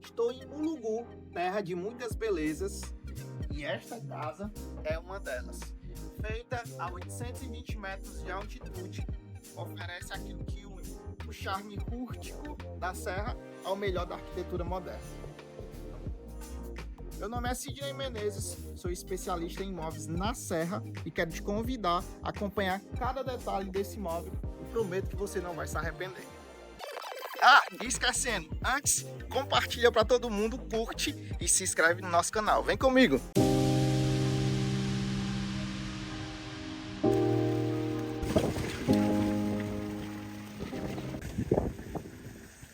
Estou em Mulugu, terra de muitas belezas, e esta casa é uma delas. Feita a 820 metros de altitude, oferece aquilo que une o charme rústico da serra ao melhor da arquitetura moderna. Meu nome é Sidney Menezes, sou especialista em imóveis na serra e quero te convidar a acompanhar cada detalhe desse imóvel e prometo que você não vai se arrepender. Ah, e esquecendo, antes, compartilha para todo mundo, curte e se inscreve no nosso canal. Vem comigo!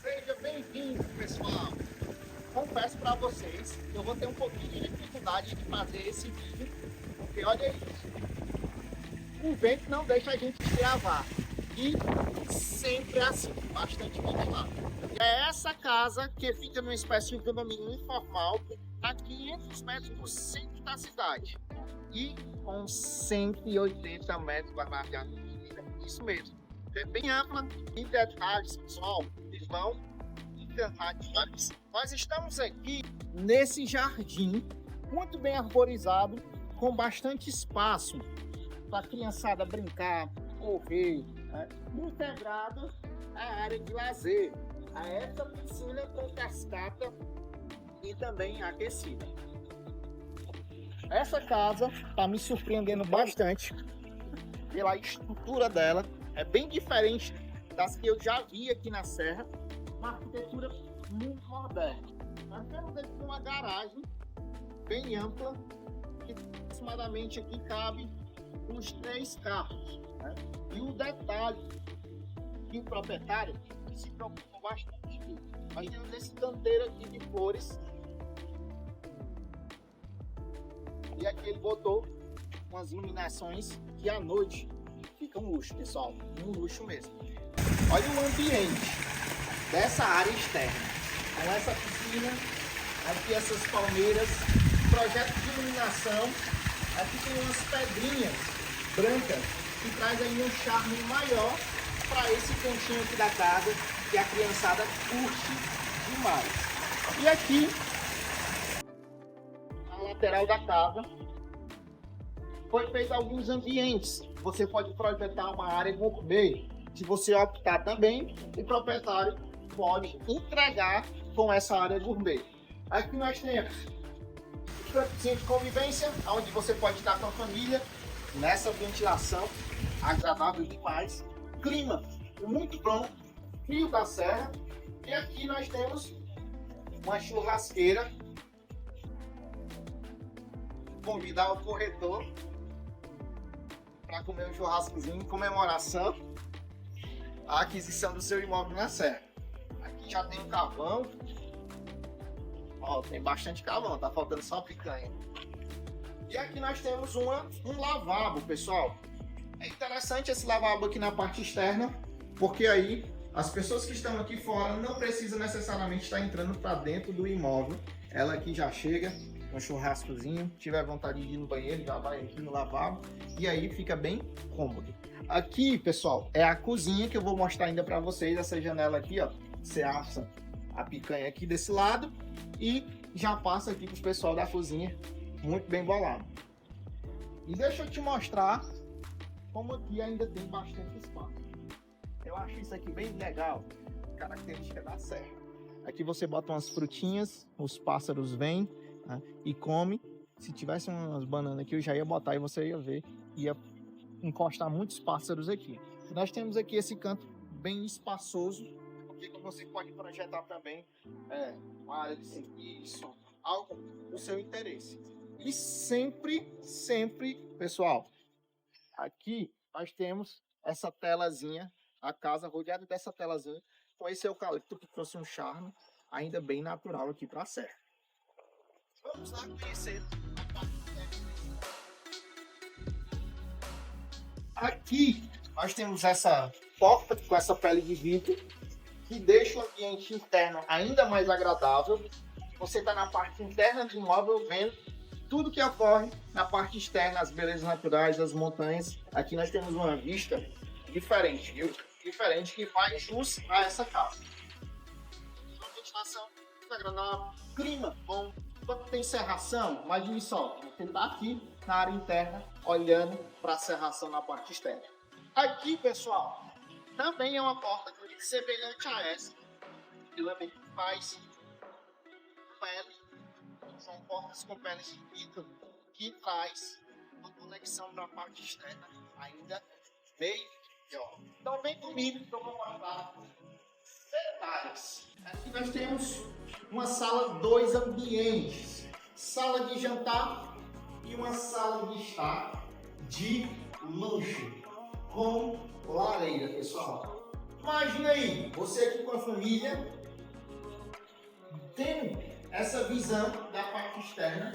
Seja bem-vindo, pessoal! Confesso para vocês que eu vou ter um pouquinho de dificuldade de fazer esse vídeo, porque olha isso, o vento não deixa a gente gravar. E sempre assim, bastante ventilado. É essa casa que fica numa espécie de condomínio informal, a 500 metros do centro da cidade. E com 180 metros quadrados de avenida. Isso mesmo. É bem ampla em detalhes, pessoal. Eles vão encantar demais. Nós estamos aqui nesse jardim, muito bem arborizado, com bastante espaço para a criançada brincar, correr. Integrado à área de lazer, a essa piscina com cascata e também aquecida. Essa casa está me surpreendendo bastante pela estrutura dela, é bem diferente das que eu já vi aqui na Serra, uma arquitetura muito moderna. Nós temos aqui uma garagem bem ampla, que aproximadamente aqui cabe uns 3 carros. E o detalhe que o proprietário se preocupou bastante. Nós temos esse canteiro aqui de flores. E aqui ele botou umas iluminações que à noite fica um luxo, pessoal. Um luxo mesmo. Olha o ambiente dessa área externa. Com essa piscina, aqui essas palmeiras, projeto de iluminação. Aqui tem umas pedrinhas brancas que traz aí um charme maior para esse cantinho aqui da casa, que a criançada curte demais. E aqui, na lateral da casa, foi feito alguns ambientes. Você pode projetar uma área gourmet, se você optar também, o proprietário pode entregar com essa área gourmet. Aqui nós temos o cantinho de convivência, onde você pode estar com a família, nessa ventilação agradável demais, clima muito bom, frio da serra, e aqui nós temos uma churrasqueira. Convidar o corretor para comer um churrascozinho em comemoração à aquisição do seu imóvel na serra. Aqui já tem um carvão, ó, tem bastante carvão, tá faltando só picanha. E aqui nós temos um lavabo, pessoal. É interessante esse lavabo aqui na parte externa, porque aí as pessoas que estão aqui fora não precisam necessariamente estar entrando para dentro do imóvel. Ela aqui já chega, um churrascozinho, tiver vontade de ir no banheiro, já vai aqui no lavabo, e aí fica bem cômodo. Aqui, pessoal, é a cozinha que eu vou mostrar ainda para vocês. Essa janela aqui, ó, você assa a picanha aqui desse lado e já passa aqui para o pessoal da cozinha, muito bem bolado. E deixa eu te mostrar como aqui ainda tem bastante espaço. Eu acho isso aqui bem legal, característica da serra. Aqui você bota umas frutinhas, os pássaros vêm, né, e come. Se tivesse umas bananas aqui, eu já ia botar e você ia ver, ia encostar muitos pássaros aqui. Nós temos aqui esse canto bem espaçoso, porque você pode projetar também uma área de serviço, algo do seu interesse. E sempre, pessoal, aqui nós temos essa telazinha, a casa rodeada dessa telazinha, com esse eucalipto que trouxe um charme ainda bem natural aqui para a serra. Vamos lá conhecer a parte técnica. Aqui nós temos essa porta com essa pele de vidro que deixa o ambiente interno ainda mais agradável. Você está na parte interna do imóvel vendo tudo que ocorre na parte externa, as belezas naturais das montanhas. Aqui nós temos uma vista diferente, viu? Diferente, que faz jus a essa casa. Uma ventilação agradável, clima bom. Quando tem serração, imagine só, você está aqui na área interna, olhando para a serração na parte externa. Aqui, pessoal, também é uma porta semelhante a essa, que também faz pele, são portas com peles de vidro, que traz uma conexão para a parte externa ainda bem melhor. Então vem comigo que eu vou mostrar detalhes. Aqui nós temos uma sala, 2 ambientes, sala de jantar e uma sala de estar de lanche com lareira, pessoal. Imagina aí, você aqui com a família, tendo essa visão da parte externa,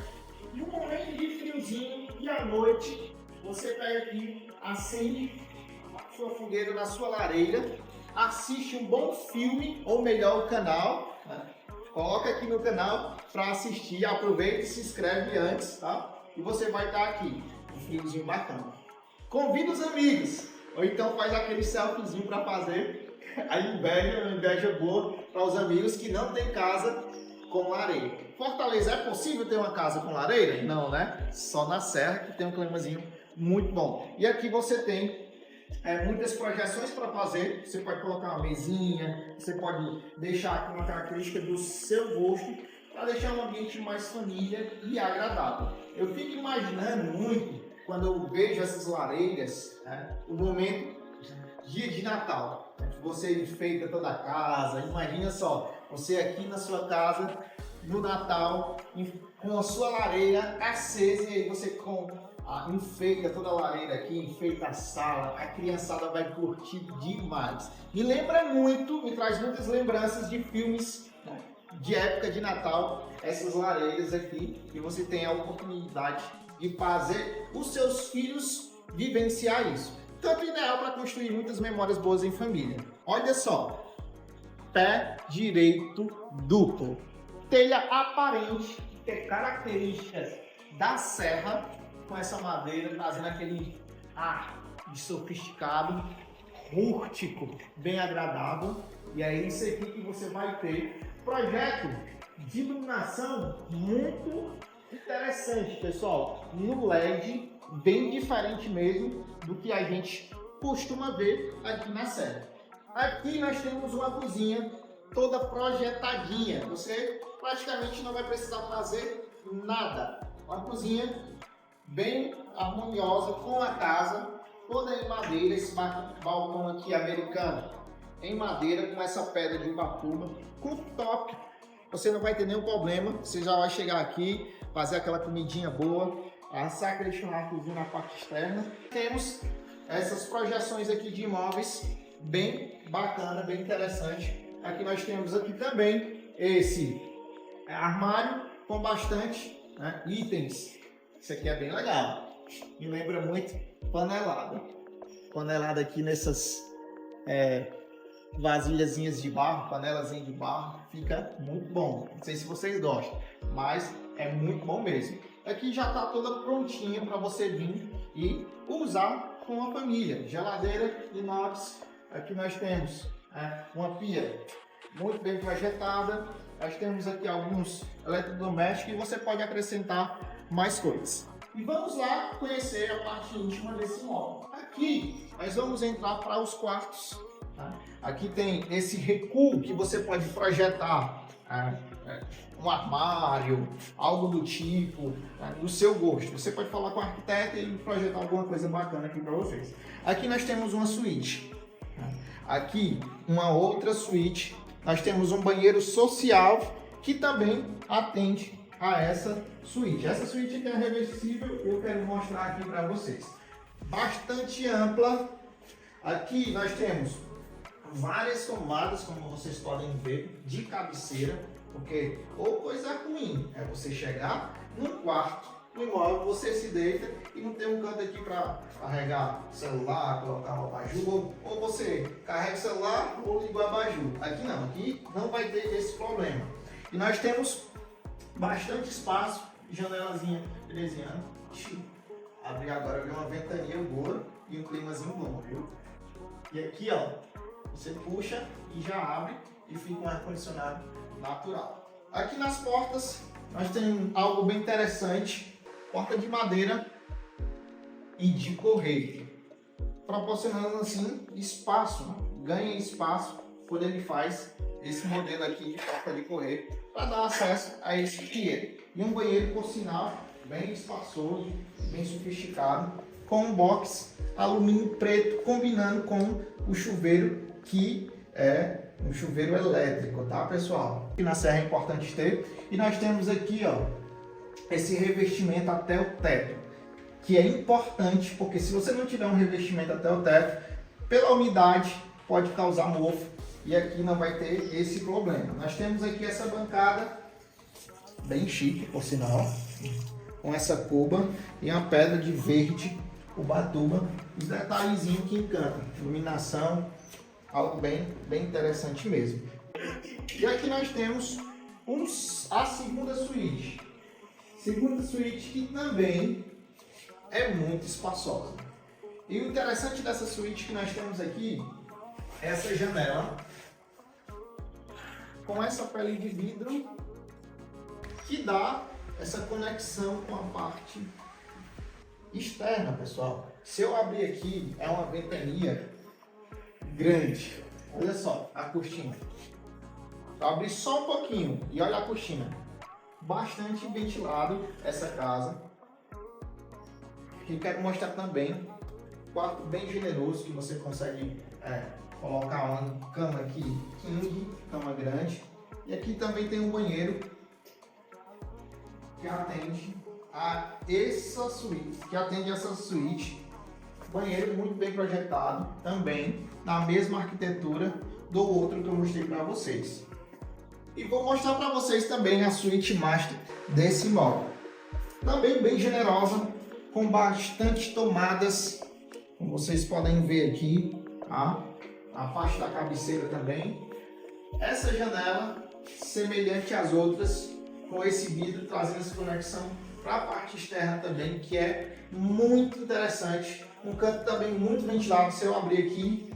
e um momento de friozinho, e à noite, você pega aqui, acende a sua fogueira na sua lareira, assiste um bom filme, ou melhor, o canal, né? Coloca aqui no canal para assistir, aproveita e se inscreve antes, tá? E você vai estar aqui, um friozinho bacana. Convida os amigos, ou então faz aquele selfiezinho para fazer a inveja boa para os amigos que não tem casa com lareira. Fortaleza, é possível ter uma casa com lareira? Não, né? Só na serra que tem um climazinho muito bom. E aqui você tem muitas projeções para fazer. Você pode colocar uma mesinha, você pode deixar aqui uma característica do seu gosto para deixar um ambiente mais família e agradável. Eu fico imaginando muito quando eu vejo essas lareiras, o momento dia de Natal. Você enfeita toda a casa, imagina só, você aqui na sua casa no Natal com a sua lareira acesa, e aí você enfeita toda a lareira aqui, enfeita a sala, a criançada vai curtir demais. Me traz muitas lembranças de filmes, né, de época de Natal, essas lareiras aqui, e você tem a oportunidade de fazer os seus filhos vivenciar isso. Tanto ideal para construir muitas memórias boas em família. Olha só, pé direito duplo, telha aparente, que é características da serra, com essa madeira trazendo aquele ar de sofisticado, rústico, bem agradável. E é isso aqui que você vai ter. Projeto de iluminação muito interessante, pessoal, no LED, bem diferente mesmo do que a gente costuma ver aqui na serra. Aqui nós temos uma cozinha toda projetadinha, você praticamente não vai precisar fazer nada. Uma cozinha bem harmoniosa com a casa, toda em madeira, esse balcão aqui americano em madeira com essa pedra de Ubatuba, cooktop. Você não vai ter nenhum problema, você já vai chegar aqui, fazer aquela comidinha boa, assar aquele churrascozinho na parte externa. Temos essas projeções aqui de imóveis bem bacana, bem interessante. Aqui nós temos aqui também esse armário com bastante itens. Isso aqui é bem legal, me lembra muito panelada. Panelada aqui nessas vasilhazinhas de barro, panelazinha de barro, fica muito bom. Não sei se vocês gostam, mas é muito bom mesmo. Aqui já está toda prontinha para você vir e usar com a família. Geladeira inox. Aqui nós temos uma pia muito bem projetada. Nós temos aqui alguns eletrodomésticos e você pode acrescentar mais coisas. E vamos lá conhecer a parte íntima desse imóvel. Aqui nós vamos entrar para os quartos. Aqui tem esse recuo que você pode projetar um armário, algo do tipo, do seu gosto. Você pode falar com o arquiteto e projetar alguma coisa bacana aqui para vocês. Aqui nós temos uma suíte. Aqui uma outra suíte. Nós temos um banheiro social que também atende a essa suíte. Essa suíte aqui é reversível, eu quero mostrar aqui para vocês. Bastante ampla. Aqui nós temos várias tomadas, como vocês podem ver, de cabeceira, porque ou coisa ruim é você chegar num quarto, no imóvel, você se deita e não tem um canto aqui para carregar celular, colocar o abajur, ou você carrega o celular ou liga o abajur. Aqui não vai ter esse problema. E nós temos bastante espaço, janelazinha 13 anos. Abri agora, viu uma ventania boa e um climazinho bom, viu? E aqui, ó, você puxa e já abre e fica um ar-condicionado natural. Aqui nas portas, nós temos algo bem interessante. Porta de madeira e de correio. Proporcionando assim espaço, né? Ganha espaço quando ele faz esse modelo aqui de porta de correio para dar acesso a esse banheiro. E um banheiro, por sinal, bem espaçoso, bem sofisticado, com um box alumínio preto combinando com o chuveiro, que é um chuveiro elétrico, tá, pessoal? Aqui na serra é importante ter. E nós temos aqui, ó, esse revestimento até o teto, que é importante, porque se você não tiver um revestimento até o teto, pela umidade pode causar mofo, e aqui não vai ter esse problema. Nós temos aqui essa bancada bem chique, por sinal, com essa cuba e uma pedra de verde ubatuba, os detalhezinhos que encantam, iluminação, algo bem interessante mesmo. E aqui nós temos a segunda suíte. Segunda suíte que também é muito espaçosa. E o interessante dessa suíte que nós temos aqui é essa janela com essa pele de vidro que dá essa conexão com a parte externa, pessoal. Se eu abrir aqui, é uma ventania grande. Olha só a cortina. Eu abri só um pouquinho e olha a cortina. Bastante ventilado essa casa. E quero mostrar também um quarto bem generoso que você consegue colocar uma cama aqui king, cama grande. E aqui também tem um banheiro que atende a essa suíte. Banheiro muito bem projetado, também na mesma arquitetura do outro que eu mostrei para vocês. E vou mostrar para vocês também a suíte master desse imóvel. Também bem generosa, com bastante tomadas, como vocês podem ver aqui, tá? A parte da cabeceira também. Essa janela, semelhante às outras, com esse vidro trazendo essa conexão para a parte externa também, que é muito interessante. Um canto também muito ventilado. Se eu abrir aqui,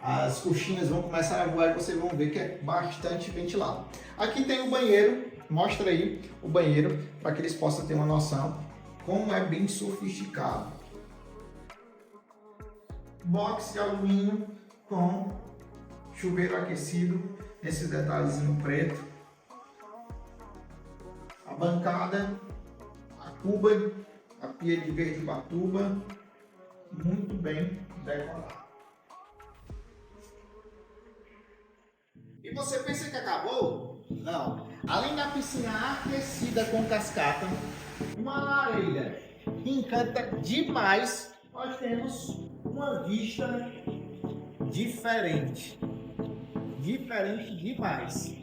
as cortinas vão começar a voar e vocês vão ver que é bastante ventilado. Aqui tem o banheiro, mostra aí o banheiro para que eles possam ter uma noção como é bem sofisticado. Box de alumínio com chuveiro aquecido, esses detalhezinho preto. A bancada, a cuba, a pia de verde ubatuba, muito bem decorada. E você pensa que acabou? Não. Além da piscina aquecida com cascata, uma lareira que encanta demais, nós temos uma vista diferente. Diferente demais.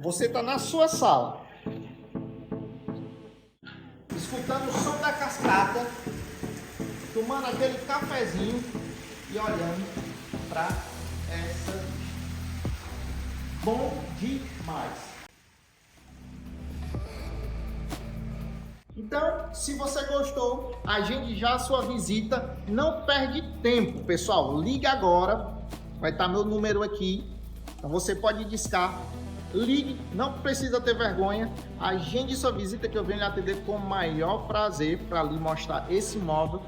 Você está na sua sala, escutando o som da cascata, tomando aquele cafezinho e olhando para essa. Bom demais. Então, se você gostou, agende já a sua visita. Não perde tempo, pessoal. Ligue agora. Vai estar meu número aqui. Então você pode discar. Ligue, não precisa ter vergonha. Agende sua visita que eu venho lhe atender com o maior prazer para lhe mostrar esse imóvel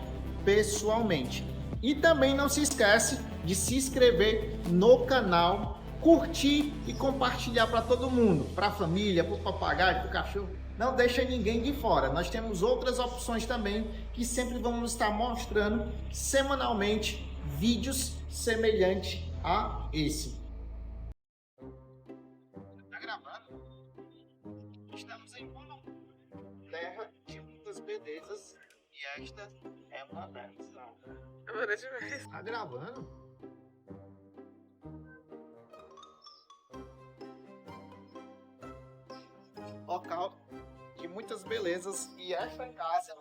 pessoalmente. E também não se esquece de se inscrever no canal, curtir e compartilhar para todo mundo, para a família, para o papagaio, para o cachorro. Não deixa ninguém de fora. Nós temos outras opções também que sempre vamos estar mostrando semanalmente vídeos semelhantes a esse. Tá gravando? Estamos em Bonampur, terra de muitas belezas, e esta é uma delas. Tá gravando? Local de muitas belezas, e esta casa